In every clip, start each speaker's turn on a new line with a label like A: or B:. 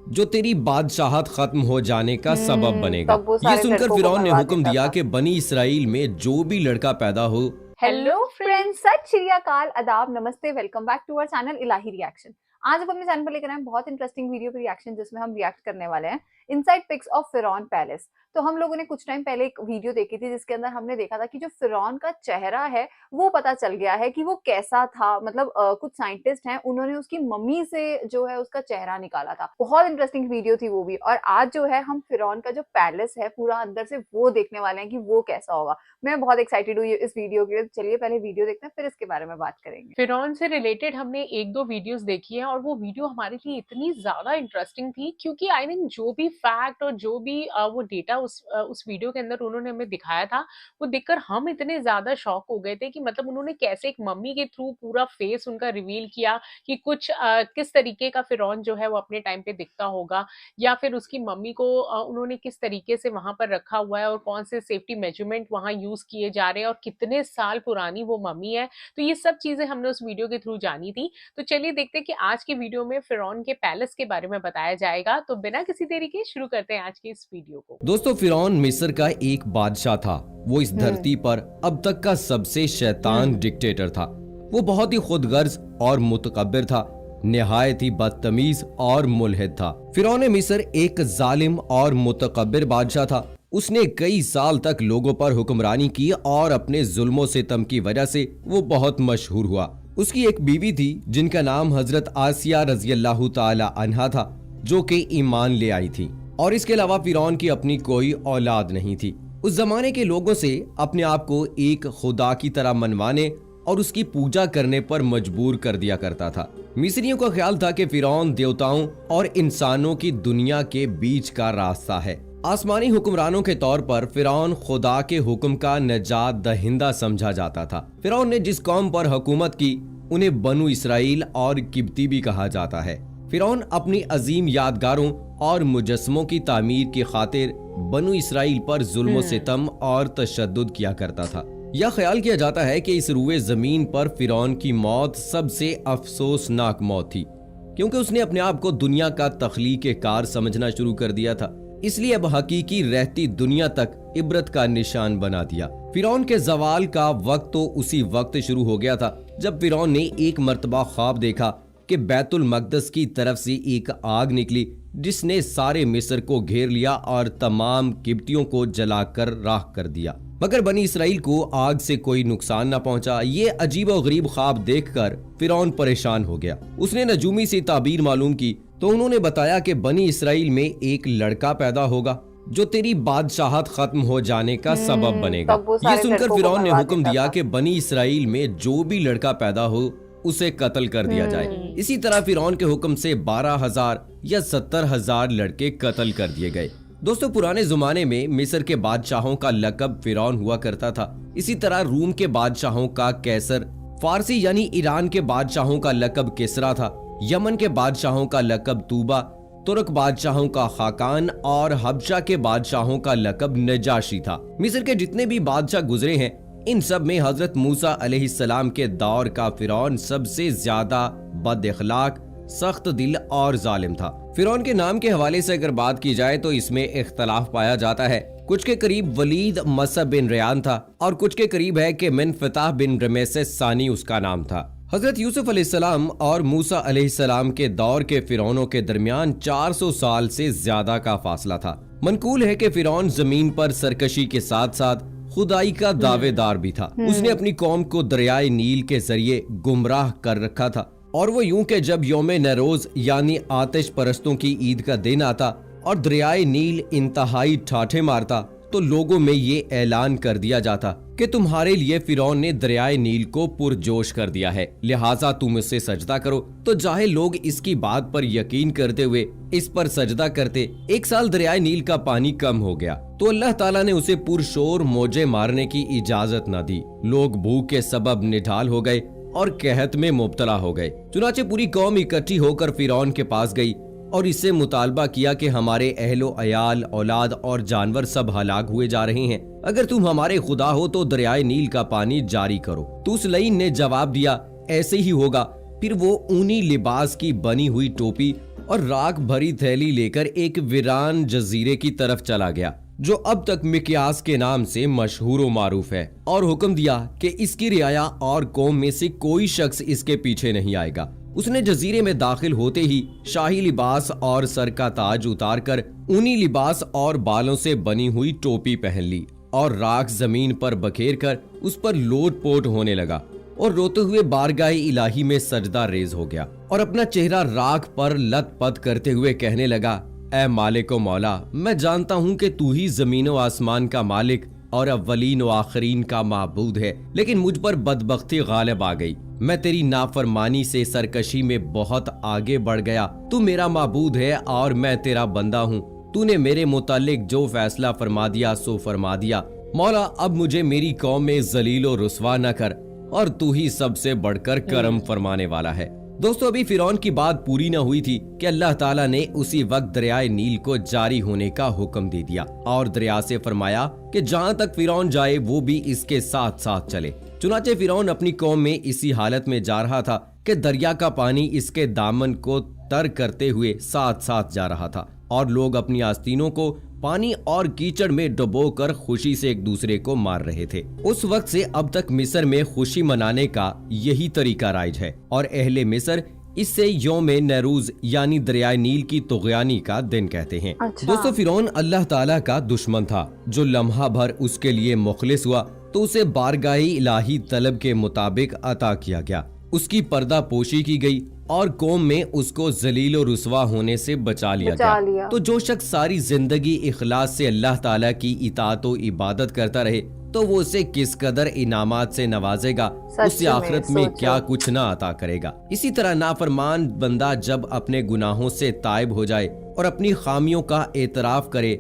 A: जो तेरी बादशाहत खत्म हो जाने का सबब बनेगा।
B: तब वो
A: ये
B: सारे
A: सुनकर
B: लड़कों को
A: फिरौन ने
B: मरवा
A: हुक्म
B: देता
A: दिया
B: था।
A: कि बनी इसराइल में जो भी लड़का पैदा हो।
B: हेलो फ्रेंड्स, सत श्री अकाल, आदाब, नमस्ते, welcome back to our channel Ilahi reaction. आज हम अपने चैनल पर लेकर आए हैं बहुत इंटरेस्टिंग वीडियो पे रिएक्शन, जिसमें हम रिएक्ट करने वाले हैं इनसाइड पिक्स ऑफ फिरौन पैलेस। तो हम लोगों ने कुछ टाइम पहले एक वीडियो देखी थी जिसके अंदर हमने देखा था कि जो फिरौन का चेहरा है वो पता चल गया है कि वो कैसा था। मतलब कुछ साइंटिस्ट हैं, उन्होंने उसकी मम्मी से जो है उसका चेहरा निकाला था। बहुत इंटरेस्टिंग वीडियो थी वो भी। और आज जो है हम फिरौन का जो पैलेस है पूरा अंदर से वो देखने वाले हैं कि वो कैसा होगा। मैं बहुत एक्साइटेड हूँ इस वीडियो के लिए। चलिए पहले वीडियो देखते हैं, फिर इसके बारे में बात करेंगे।
C: फिरौन से रिलेटेड हमने एक दो वीडियोस देखी हैं और वो वीडियो हमारे लिए इतनी ज्यादा इंटरेस्टिंग थी क्योंकि आई मीन जो भी फैक्ट और जो भी वो डेटा उस वीडियो के अंदर उन्होंने हमें दिखाया था, वो देखकर हम इतने ज्यादा शॉक हो गए थे कि मतलब उन्होंने कैसे एक मम्मी के थ्रू पूरा फेस उनका रिवील किया कि कुछ किस तरीके का फिरौन जो है वो अपने टाइम पे दिखता होगा, या फिर उसकी मम्मी को उन्होंने किस तरीके से वहां पर रखा हुआ है और कौन से सेफ्टी मेजरमेंट वहां यूज किए जा रहे हैं और कितने साल पुरानी वो मम्मी है। तो ये सब चीजें हमने उस वीडियो के थ्रू जानी थी। तो चलिए देखते हैं कि आज के वीडियो में फिरौन के पैलेस के बारे में बताया जाएगा। तो बिना किसी देरी के शुरू करते हैं आज के इस वीडियो को।
A: दोस्तों, फिरौन मिस्र का एक बादशाह था। वो इस धरती पर अब तक का सबसे शैतान डिक्टेटर था। वो बहुत ही खुदगर्ज और मुतकब्बिर था, निहायत ही बदतमीज और मुल्हिद था। फिरौन मिस्र एक जालिम और मुतकब्बिर बादशाह था। उसने कई साल तक लोगों पर हुक्मरानी की और अपने जुल्मों सितम की वजह से वो बहुत मशहूर हुआ। उसकी एक बीवी थी जिनका नाम हजरत आसिया रज़ियल्लाहु ताला अन्हा था, जो कि ईमान ले आई थी। और इसके अलावा फिरौन की अपनी कोई औलाद नहीं थी। उस जमाने के लोगों से अपने आप को एक खुदा की तरह मनवाने और उसकी पूजा करने पर मजबूर कर दिया करता था। मिस्रियों का ख्याल था कि फिरौन देवताओं और इंसानों की दुनिया के बीच का रास्ता है। आसमानी हुक्मरानों के तौर पर फिरौन खुदा के हुक्म का नजात दहिंदा समझा जाता था। फिरौन ने जिस कौम पर हुकूमत की उन्हें बनु इसराइल और किब्ती भी कहा जाता है। फिरौन अपनी अजीम यादगारों और मुजस्मों की तामीर की खातिर बनु इसराइल पर जुल्म सितम और तशद्दुद किया करता था। यह ख्याल किया जाता है कि इस रूए जमीन पर फिरौन की मौत सबसे अफसोसनाक मौत थी, क्योंकि उसने अपने आप को दुनिया का तख्लीक कार समझना शुरू कर दिया था। इसलिए अब हकीकी रहती दुनिया तक इबरत का निशान बना दिया। फिरौन के जवाल का वक्त तो उसी वक्त शुरू हो गया था जब फिरौन ने एक मर्तबा ख्वाब देखा कि बैतुल मकदस की तरफ से एक आग निकली जिसने सारे मिस्र को घेर लिया और तमाम किब्तियों को जलाकर राख कर दिया, मगर बनी इसराइल को आग से कोई नुकसान न पहुंचा। ये अजीब और गरीब ख्वाब देखकर फिरौन परेशान हो गया। उसने नजूमी से ताबीर मालूम की तो उन्होंने बताया कि बनी इसराइल में एक लड़का पैदा होगा जो तेरी बादशाहत खत्म हो जाने का सबब बनेगा।
B: तब वो
A: ये
B: सारे
A: सुनकर
B: लड़कों को
A: फिरौन ने
B: मरवा
A: हुक्म
B: देता
A: दिया
B: था।
A: कि बनी इसराइल में जो भी लड़का पैदा हो उसे कत्ल कर दिया जाए। इसी तरह फिरौन के हुक्म से 12,000 या 70,000 लड़के कत्ल कर दिए गए। दोस्तों, पुराने जमाने में मिस्र के बादशाहों का लकब फिरौन हुआ करता था। इसी तरह रूम के बादशाहों का कैसर, फारसी यानी ईरान के बादशाहों का लकब किसरा था, यमन के बादशाहों का लकब तूबा, तुर्क बादशाहों का खाकान और हबशा के बादशाहों का लकब नजाशी था। मिस्र के जितने भी बादशाह गुजरे हैं, इन सब में हजरत मूसा अलैहिस्सलाम के दौर का फिरौन सबसे ज्यादा बद इखलाक, सख्त दिल और जालिम था। फिरौन के नाम के हवाले से अगर बात की जाए तो इसमें इख्तलाफ पाया जाता है। कुछ के करीब वलीद मसअब बिन रियान था और कुछ के करीब है कि मिनफताह बिन रमेसेस सानी उसका नाम था। हजरत यूसुफ अलैहिस्सलाम और मूसा अलैहिस्सलाम के दौर के फिरौनों के दरमियान 400 साल से ज्यादा का फासला था। मनकूल है कि फिरौन जमीन पर सरकशी के साथ साथ खुदाई का दावेदार भी था। उसने अपनी कौम को दरियाए नील के जरिए गुमराह कर रखा था, और वो यूं कि जब यौमे नरोज यानी आतिश परस्तों की ईद का दिन आता और दरियाए नील इंतहाई ठाठे मारता तो लोगों में ये ऐलान कर दिया जाता कि तुम्हारे लिए फिरौन ने दरियाए नील को पुरजोश कर दिया है, लिहाजा तुम उससे सजदा करो। तो जाहिल लोग इसकी बात पर यकीन करते हुए इस पर सजदा करते। एक साल दरियाए नील का पानी कम हो गया तो अल्लाह ताला ने उसे पुरशोर मौजे मारने की इजाजत न दी। लोग भूख के सबब निढाल हो गए और कहत में मुब्तला हो गए। चुनाचे पूरी कौम इकट्ठी होकर फिरौन के पास गई और इससे मुतालबा किया कि हमारे अहलो अयाल, औलाद और जानवर सब हलाक हुए जा रहे हैं। अगर तुम हमारे खुदा हो तो दरियाए नील का पानी जारी करो। तो उस लईन ने जवाब दिया, ऐसे ही होगा। फिर वो ऊनी लिबास की बनी हुई टोपी اور راکھ بھری تھیلی لے کر ایک ویران جزیرے کی طرف چلا گیا جو اب تک مکیاس کے نام سے مشہور و معروف ہے، اور حکم دیا کہ اس کی رعایا اور قوم میں سے کوئی شخص اس کے پیچھے نہیں آئے گا۔ اس نے جزیرے میں داخل ہوتے ہی شاہی لباس اور سر کا تاج اتار کر اونی لباس اور بالوں سے بنی ہوئی ٹوپی پہن لی اور راکھ زمین پر بکھیر کر اس پر لوٹ پوٹ ہونے لگا اور روتے ہوئے بارگاہ الہی میں سجدہ ریز ہو گیا اور اپنا چہرہ راکھ پر لت پت کرتے ہوئے کہنے لگا، اے مالک و مولا، میں جانتا ہوں کہ تو ہی زمین و آسمان کا مالک اور اولین و آخرین کا معبود ہے، لیکن مجھ پر بدبختی غالب آ گئی۔ میں تیری نافرمانی سے سرکشی میں بہت آگے بڑھ گیا۔ تو میرا معبود ہے اور میں تیرا بندہ ہوں۔ تو نے میرے متعلق جو فیصلہ فرما دیا سو فرما دیا۔ مولا، اب مجھے میری قوم میں ذلیل و رسوا نہ کر، اور تو ہی سب سے بڑھ کر کرم فرمانے والا ہے۔ دوستو، ابھی فرعون کی بات پوری نہ ہوئی تھی کہ اللہ تعالیٰ نے اسی وقت دریائے نیل کو جاری ہونے کا حکم دے دیا اور دریا سے فرمایا کہ جہاں تک فرعون جائے وہ بھی اس کے ساتھ ساتھ چلے۔ چنانچہ فرعون اپنی قوم میں اسی حالت میں جا رہا تھا کہ دریا کا پانی اس کے دامن کو تر کرتے ہوئے ساتھ ساتھ جا رہا تھا، اور لوگ اپنی آستینوں کو پانی اور کیچڑ میں ڈبو کر خوشی سے ایک دوسرے کو مار رہے تھے۔ اس وقت سے اب تک مصر میں خوشی منانے کا یہی طریقہ رائج ہے، اور اہل مصر اس سے یوم نیروز یعنی دریائے نیل کی طغیانی کا دن کہتے ہیں۔ دوستو، فرعون اللہ تعالیٰ کا دشمن تھا۔ جو لمحہ بھر اس کے لیے مخلص ہوا تو اسے بارگاہ الہی طلب کے مطابق عطا کیا گیا، اس کی پردہ پوشی کی گئی اور قوم میں اس کو ذلیل و رسوا ہونے سے بچا لیا گیا۔ تو جو شخص ساری زندگی اخلاص سے اللہ تعالیٰ کی اطاعت و عبادت کرتا رہے تو وہ اسے کس قدر انعامات سے نوازے گا، اسے آخرت میں کیا کچھ نہ عطا کرے گا۔ اسی طرح نافرمان بندہ جب اپنے گناہوں سے تائب ہو جائے اور اپنی خامیوں کا اعتراف کرے،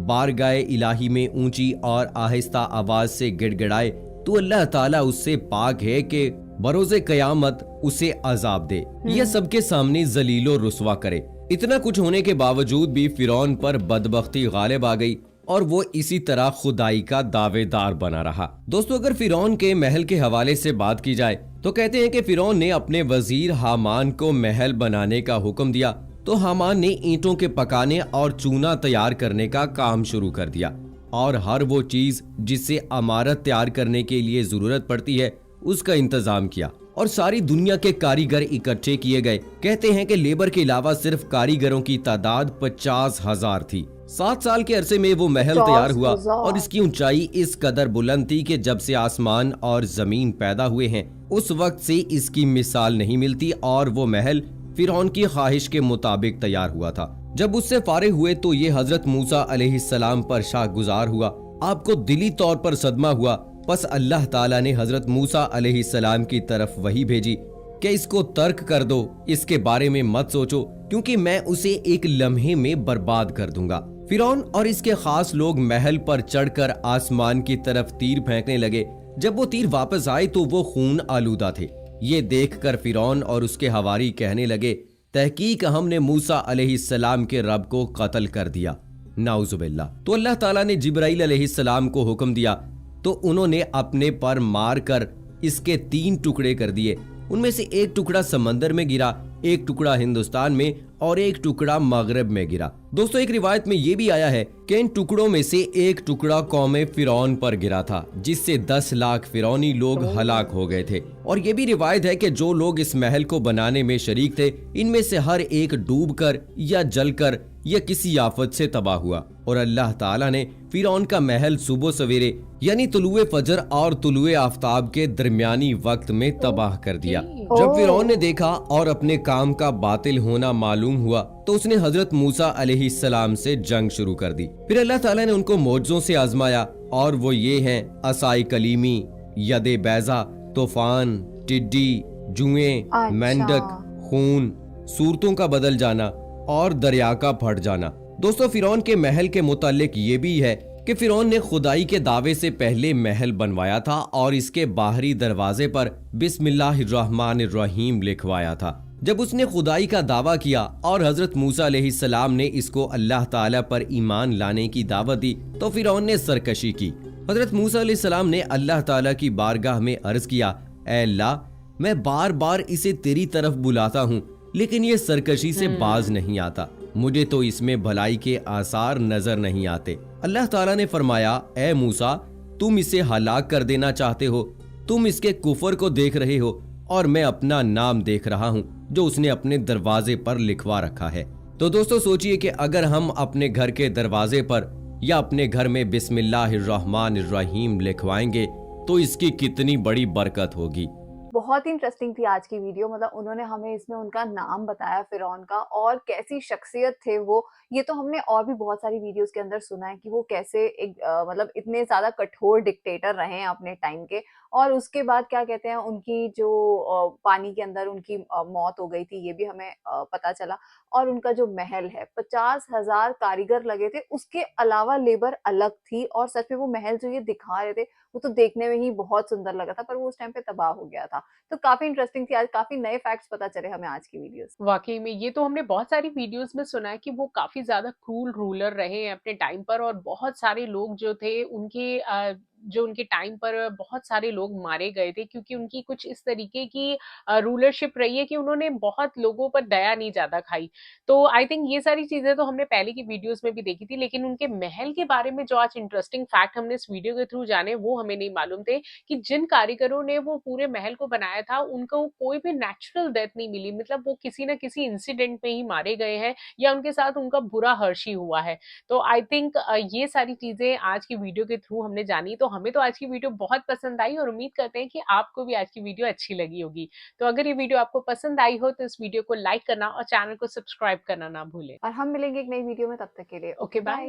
A: بارگاہ الہی میں اونچی اور آہستہ آواز سے گڑ گڑائے، تو اللہ تعالیٰ اس سے پاک ہے کہ بروز قیامت اسے عذاب دے یا سب کے سامنے ذلیل و رسوا کرے۔ اتنا کچھ ہونے کے باوجود بھی فرعون پر بدبختی غالب آ گئی اور وہ اسی طرح خدائی کا دعوے دار بنا رہا۔ دوستو، اگر فرعون کے محل کے حوالے سے بات کی جائے تو کہتے ہیں کہ فرعون نے اپنے وزیر حامان کو محل بنانے کا حکم دیا تو حامان نے اینٹوں کے پکانے اور چونا تیار کرنے کا کام شروع کر دیا، اور ہر وہ چیز جس سے عمارت تیار کرنے کے لیے ضرورت پڑتی ہے اس کا انتظام کیا، اور ساری دنیا کے کاریگر اکٹھے کیے گئے۔ کہتے ہیں کہ لیبر کے علاوہ صرف کاریگروں کی تعداد 50,000 تھی۔ 7 سال کے عرصے میں وہ محل تیار ہوا، اور اس کی اونچائی اس قدر بلند تھی کہ جب سے آسمان اور زمین پیدا ہوئے ہیں اس وقت سے اس کی مثال نہیں ملتی، اور وہ محل فرعون کی خواہش کے مطابق تیار ہوا تھا۔ جب اس سے فارغ ہوئے تو یہ حضرت موسیٰ علیہ السلام پر شاہ گزار ہوا۔ آپ کو دلی طور پر صدمہ ہوا، پس اللہ تعالیٰ نے حضرت موسیٰ علیہ السلام کی طرف وحی بھیجی کہ اس کو ترک کر دو، اس کے بارے میں مت سوچو، کیونکہ میں اسے ایک لمحے میں برباد کر دوں گا۔ فرعون اور اس کے خاص لوگ محل پر چڑھ کر آسمان کی طرف تیر پھینکنے لگے۔ جب وہ تیر واپس آئے تو وہ خون آلودہ تھے۔ یہ دیکھ کر فرعون اور اس کے حواری کہنے لگے، تحقیق ہم نے موسیٰ علیہ السلام کے رب کو قتل کر دیا، نعوذ باللہ۔ تو اللہ تعالیٰ نے جبرائیل علیہ السلام کو حکم دیا تو انہوں نے اپنے پر مار کر اس کے 3 ٹکڑے کر دیے۔ ان میں سے ایک ٹکڑا سمندر میں گرا، ایک ٹکڑا ہندوستان میں اور ایک ٹکڑا مغرب میں گرا۔ دوستو، ایک روایت میں یہ بھی آیا ہے کہ ان ٹکڑوں میں سے ایک ٹکڑا قوم فرعون پر گرا تھا، جس سے 10 لاکھ فرعونی لوگ ہلاک ہو گئے تھے۔ اور یہ بھی روایت ہے کہ جو لوگ اس محل کو بنانے میں شریک تھے ان میں سے ہر ایک ڈوب کر یا جل کر یا کسی آفت سے تباہ ہوا، اور اللہ تعالیٰ نے فرعون کا محل صبح سویرے یعنی طلوع فجر اور طلوع آفتاب کے درمیانی وقت میں تباہ کر دیا۔ جب فرعون نے دیکھا اور اپنے کام کا باطل ہونا معلوم ہوا تو اس نے حضرت موسیٰ علیہ السلام سے جنگ شروع کر دی۔ پھر اللہ تعالیٰ نے ان کو معجزوں سے آزمایا، اور وہ یہ ہیں عصائے کلیمی، ید بیضا، طوفان، ٹڈی، جوئیں، مینڈک، خون، صورتوں کا بدل جانا اور دریا کا پھٹ جانا۔ دوستو، فرعون کے محل کے متعلق یہ بھی ہے کہ فرعون نے خدائی کے دعوے سے پہلے محل بنوایا تھا اور اس کے باہری دروازے پر بسم اللہ الرحمن الرحیم لکھوایا تھا۔ جب اس نے خدائی کا دعویٰ کیا اور حضرت موسیٰ علیہ السلام نے اس کو اللہ تعالیٰ پر ایمان لانے کی دعوت دی تو فرعون نے سرکشی کی۔ حضرت موسیٰ علیہ السلام نے اللہ تعالیٰ کی بارگاہ میں عرض کیا، اے اللہ، میں بار بار اسے تیری طرف بلاتا ہوں लेकिन ये सरकशी से बाज
C: हम्म।
A: नहीं आता। मुझे तो इसमें भलाई के आसार नजर नहीं आते। अल्लाह ताला ने फरमाया, ए मूसा, तुम इसे हलाक कर देना चाहते हो, तुम इसके कुफर को देख रहे हो और मैं अपना नाम देख रहा हूँ जो उसने अपने दरवाजे पर लिखवा रखा है। तो दोस्तों सोचिए कि अगर हम अपने घर के दरवाजे पर या अपने घर में बिस्मिल्लाहिर्रहमानिर्रहीम लिखवाएंगे तो इसकी कितनी बड़ी बरकत होगी।
B: बहुत ही इंटरेस्टिंग थी आज की वीडियो। मतलब उन्होंने हमें इसमें उनका नाम बताया फिरौन का, और कैसी शख्सियत थे वो। ये तो हमने और भी बहुत सारी वीडियोस के अंदर सुना है कि वो कैसे एक मतलब इतने ज्यादा कठोर डिक्टेटर रहे हैं अपने टाइम के। और उसके बाद क्या कहते हैं, उनकी जो पानी के अंदर उनकी मौत हो गई थी, ये भी हमें पता चला। और उनका जो महल है, 50,000 कारीगर लगे थे, उसके अलावा लेबर अलग थी। और सच में वो महल जो ये दिखा रहे थे, वो तो देखने में ही बहुत सुंदर लगा था, पर वो उस टाइम पे तबाह हो गया था। तो काफी इंटरेस्टिंग थी आज, काफी नए फैक्ट्स पता चले हमें आज की वीडियो से।
C: वाकई में ये तो हमने बहुत सारी वीडियोस में सुना है कि वो काफी ज्यादा क्रूल रूलर रहे हैं अपने टाइम पर, और बहुत सारे लोग जो थे उनके जो उनके टाइम पर बहुत सारे लोग मारे गए थे, क्योंकि उनकी कुछ इस तरीके की रूलरशिप रही है कि उन्होंने बहुत लोगों पर दया नहीं ज्यादा खाई। तो आई थिंक ये सारी चीजें तो हमने पहले की वीडियोस में भी देखी थी, लेकिन उनके महल के बारे में जो आज इंटरेस्टिंग फैक्ट हमने इस वीडियो के थ्रू जाने, वो हमें नहीं मालूम थे कि जिन कारीगरों ने वो पूरे महल को बनाया था उनको कोई भी नेचुरल डेथ नहीं मिली। मतलब वो किसी ना किसी इंसिडेंट में ही मारे गए हैं, या उनके साथ उनका बुरा हर्ष ही हुआ है। तो आई थिंक ये सारी चीजें आज की वीडियो के थ्रू हमने जानी। तो हमें तो आज की वीडियो बहुत पसंद आई, और उम्मीद करते हैं कि आपको भी आज की वीडियो अच्छी लगी होगी। तो अगर ये वीडियो आपको पसंद आई हो तो इस वीडियो को लाइक करना और चैनल को सब्सक्राइब करना ना भूलें।
B: और हम मिलेंगे एक नई वीडियो में, तब तक के लिए
C: ओके,
B: ओके
C: बाय।
B: बाय।